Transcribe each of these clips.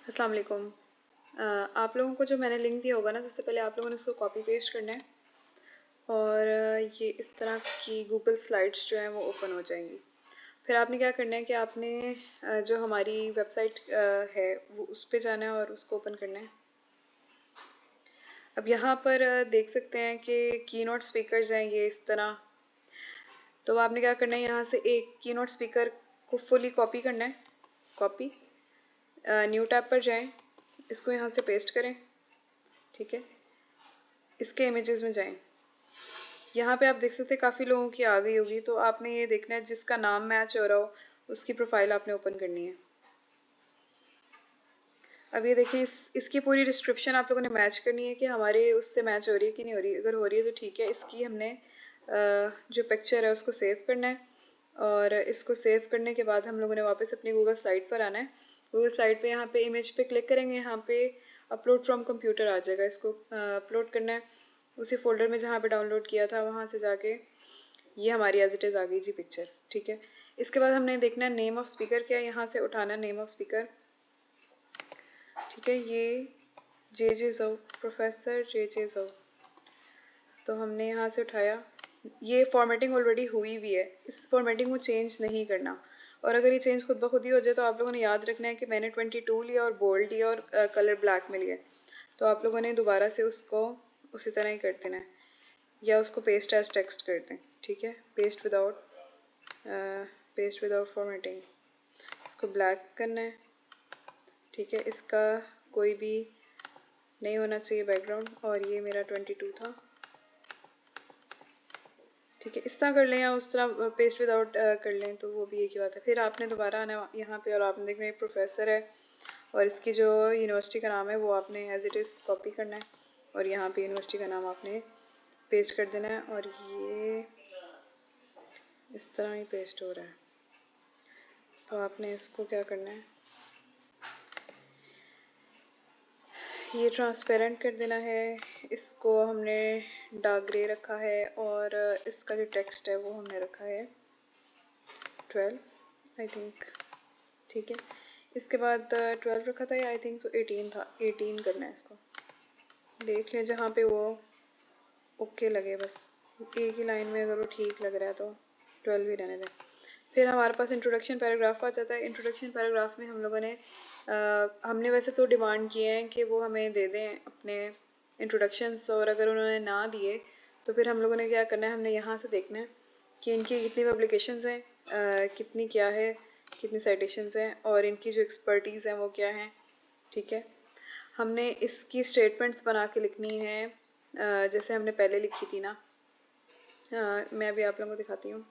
अस्सलाम वालेकुम। आप लोगों को जो मैंने लिंक दिया होगा ना, सबसे पहले आप लोगों ने उसको कॉपी पेस्ट करना है और ये इस तरह की गूगल स्लाइड्स जो हैं वो ओपन हो जाएंगी। फिर आपने क्या करना है कि आपने जो हमारी वेबसाइट है वो उस पर जाना है और उसको ओपन करना है। अब यहाँ पर देख सकते हैं कि कीनोट स्पीकर्स हैं ये इस तरह। तो आपने क्या करना है, यहाँ से एक कीनोट स्पीकर को फुली कॉपी करना है। कॉपी, न्यू टैब पर जाएं, इसको यहाँ से पेस्ट करें। ठीक है, इसके इमेजेस में जाएं। यहाँ पे आप देख सकते हैं काफ़ी लोगों की आ गई होगी, तो आपने ये देखना है जिसका नाम मैच हो रहा हो उसकी प्रोफाइल आपने ओपन करनी है। अब ये देखें, इसकी पूरी डिस्क्रिप्शन आप लोगों ने मैच करनी है कि हमारे उससे मैच हो रही है कि नहीं हो रही। अगर हो रही है तो ठीक है, इसकी हमने जो पिक्चर है उसको सेव करना है और इसको सेव करने के बाद हम लोगों ने वापस अपनी गूगल स्लाइड पर आना है। गूगल स्लाइड पे यहाँ पे इमेज पे क्लिक करेंगे, यहाँ पे अपलोड फ्रॉम कंप्यूटर आ जाएगा। इसको अपलोड करना है उसी फोल्डर में जहाँ पे डाउनलोड किया था, वहाँ से जाके ये हमारी एज इट इज़ आ गई जी पिक्चर। ठीक है, इसके बाद हमने देखना है नेम ऑफ़ स्पीकर क्या है, यहाँ से उठाना नेम ऑफ़ स्पीकर। ठीक है, ये जे ज़ो, प्रोफेसर जे ज़ो, तो हमने यहाँ से उठाया। ये फॉर्मेटिंग ऑलरेडी हुई हुई है, इस फॉर्मेटिंग को चेंज नहीं करना। और अगर ये चेंज खुद ब खुद ही हो जाए तो आप लोगों ने याद रखना है कि मैंने 22 लिया और बोल्ड लिया और कलर ब्लैक में लिया, तो आप लोगों ने दोबारा से उसको उसी तरह ही कर देना है या उसको पेस्ट एज टेक्स्ट कर दें। ठीक है, पेस्ट विदाउट फॉर्मेटिंग, इसको ब्लैक करना है। ठीक है, इसका कोई भी नहीं होना चाहिए बैकग्राउंड, और ये मेरा 22 था। ठीक है, इस तरह कर लें या उस तरह पेस्ट विदाउट कर लें, तो वो भी एक ही बात है। फिर आपने दोबारा आना यहाँ पे और आपने देखना एक प्रोफेसर है और इसकी जो यूनिवर्सिटी का नाम है वो आपने एज इट इज़ कॉपी करना है और यहाँ पे यूनिवर्सिटी का नाम आपने पेस्ट कर देना है और ये इस तरह ही पेस्ट हो रहा है। तो आपने इसको क्या करना है, ये ट्रांसपेरेंट कर देना है। इसको हमने डार्क ग्रे रखा है और इसका जो टेक्स्ट है वो हमने रखा है 12 आई थिंक। ठीक है, इसके बाद 12 रखा था या आई थिंक सो 18 था, 18 करना है। इसको देख लें जहाँ पे वो ओके लगे, बस एक ही लाइन में अगर वो ठीक लग रहा है तो 12 ही रहने दें। फिर हमारे पास इंट्रोडक्शन पैराग्राफ आ जाता है। इंट्रोडक्शन पैराग्राफ में हम लोगों ने हमने वैसे तो डिमांड किए हैं कि वो हमें दे दें अपने इंट्रोडक्शंस, और अगर उन्होंने ना दिए तो फिर हम लोगों ने क्या करना है, हमने यहाँ से देखना है कि इनकी कितनी पब्लिकेशंस हैं, कितनी क्या है, कितनी साइटेशंस हैं और इनकी जो एक्सपर्टीज़ हैं वो क्या हैं। ठीक है, हमने इसकी स्टेटमेंट्स बना के लिखनी है जैसे हमने पहले लिखी थी ना। मैं भी आप लोगों को दिखाती हूँ,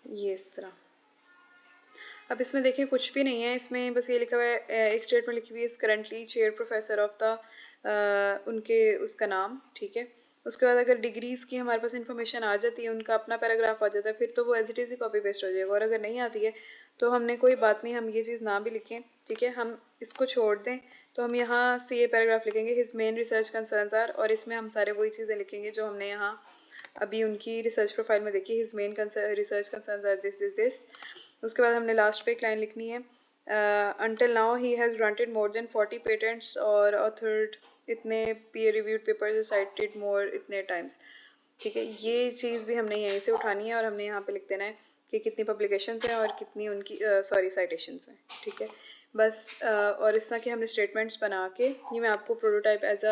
ये इस तरह। अब इसमें देखिए कुछ भी नहीं है, इसमें बस ये लिखा हुआ है, एक स्टेटमेंट लिखी हुई है, इस currently chair professor of the उनके उसका नाम। ठीक है, उसके बाद अगर डिग्रीज़ की हमारे पास इन्फॉर्मेशन आ जाती है, उनका अपना पैराग्राफ आ जाता है, फिर तो वो एज इट इज़ ही कॉपी पेस्ट हो जाएगा। और अगर नहीं आती है तो हमने कोई बात नहीं, हम ये चीज़ ना भी लिखें। ठीक है, हम इसको छोड़ दें तो हम यहाँ से ये पैराग्राफ लिखेंगे, his main research concerns are, और इसमें हम सारे वही चीज़ें लिखेंगे जो हमने यहाँ अभी उनकी रिसर्च प्रोफाइल में देखी, his main research concerns are this. उसके बाद हमने लास्ट पे एक लाइन लिखनी है, until now he has granted more than 40 patents और authored इतने peer reviewed papers, cited more इतने times। ठीक है, ये चीज़ भी हमने यहीं से उठानी है और हमने यहाँ पे लिख देना है कि कितनी पब्लिकेशंस हैं और कितनी उनकी साइटेशंस हैं। ठीक है, बस और इस तरह के हमने स्टेटमेंट्स बना के, ये मैं आपको प्रोटोटाइप एज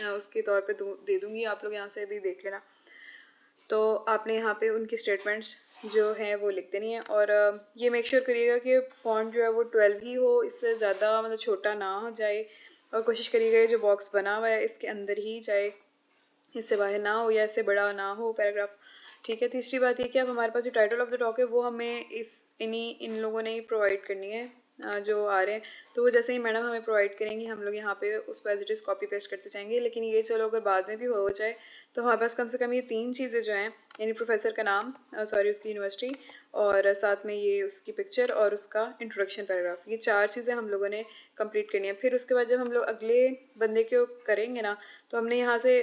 उसके तौर पे दे दूँगी, आप लोग यहाँ से भी देख लेना। तो आपने यहाँ पे उनकी स्टेटमेंट्स जो हैं वो लिख देनी है और ये मेक श्योर करिएगा कि फ़ॉन्ट जो है वो 12 ही हो, इससे ज़्यादा मतलब छोटा ना हो जाए, और कोशिश करिएगा जो बॉक्स बना हुआ है इसके अंदर ही जाए, इससे बाहर ना हो या इससे बड़ा ना हो पैराग्राफ। ठीक है, तीसरी बात ये कि अब हमारे पास जो टाइटल ऑफ द टॉक है वो हमें इन लोगों ने ही प्रोवाइड करनी है जो आ रहे हैं। तो वो जैसे ही मैडम हमें प्रोवाइड करेंगी हम लोग यहाँ पे उसको as it is copy paste करते जाएंगे। लेकिन ये चलो अगर बाद में भी हो जाए तो हमारे पास कम से कम ये 3 चीज़ें जो हैं, यानी प्रोफेसर का नाम, सॉरी उसकी यूनिवर्सिटी, और साथ में ये उसकी पिक्चर और उसका इंट्रोडक्शन पैराग्राफ, ये 4 चीज़ें हम लोगों ने कंप्लीट करनी है। फिर उसके बाद जब हम लोग अगले बंदे को करेंगे ना, तो हमने यहाँ से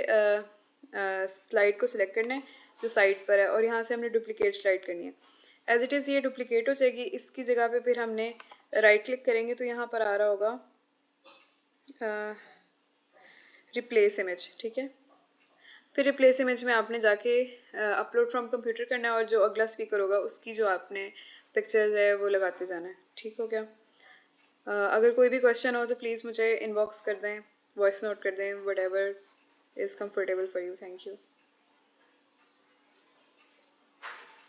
स्लाइड को सिलेक्ट करना है जो साइड पर है, और यहाँ से हमने डुप्लीकेट स्लाइड करनी है। एज इट इज़ ये डुप्लीकेट हो जाएगी, इसकी जगह पे फिर हमने राइट क्लिक करेंगे तो यहाँ पर आ रहा होगा रिप्लेस इमेज, ठीक है। फिर रिप्लेस इमेज में आपने जाके अपलोड फ्रॉम कंप्यूटर करना है और जो अगला स्पीकर होगा उसकी जो आपने पिक्चर्स है वो लगाते जाना है, ठीक हो गया। अगर कोई भी क्वेश्चन हो तो प्लीज़ मुझे इनबॉक्स कर दें, वॉइस नोट कर दें, what ever is comfortable for you. Thank you.